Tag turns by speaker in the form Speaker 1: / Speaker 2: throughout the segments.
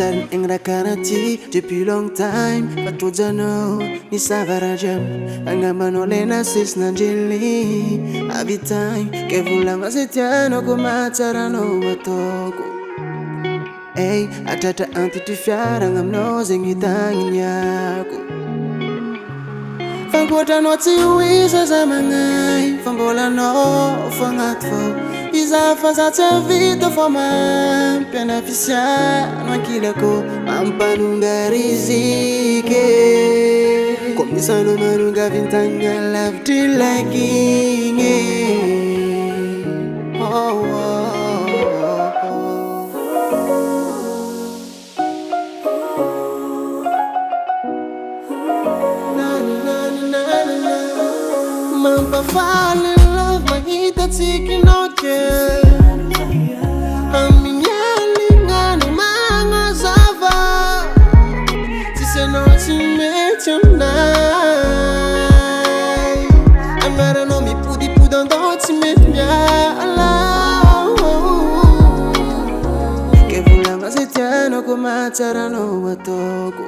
Speaker 1: Tsara ing rakarati depuis long time. Patujano ni savarajam. Angamano lena sis nanjili. Every time ke vulang asetiano kumatsara no watoko. Hey, atata anti tu fiara ngamno zingitangin yako. Fangkota no tiwisa sa mangai. Fambola no fangatfo. Isa faza tia vita fama beneficiar aquilo que ampanunga rizike. Começando manunga vintanga love till like oh, oh, Mamba fall in love, mahita tiki no girl. Aminyalinga ni mga zava. Tise no met you night. Amara no mi pudi pudando met nyala. Ke vulang asetiano kumatsara no watoko.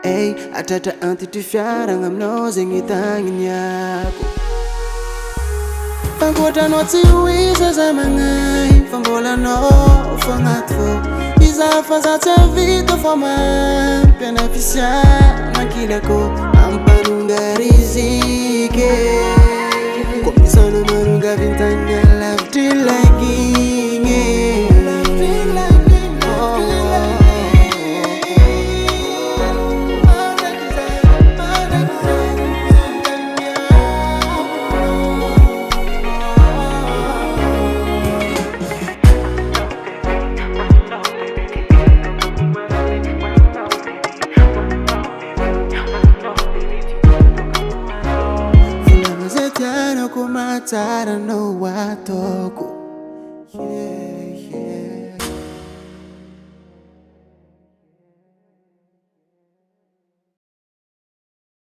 Speaker 1: Hey, atata anti tu fiara ngamno zingitangin yako. Fangkota no tiwisa sa mangai. Fambola no fangatfo. Isa faza tia vita fama beneficiar aquilo que ampanunga rizike. Começando manunga vintanga love till like Kumatsara no watoko.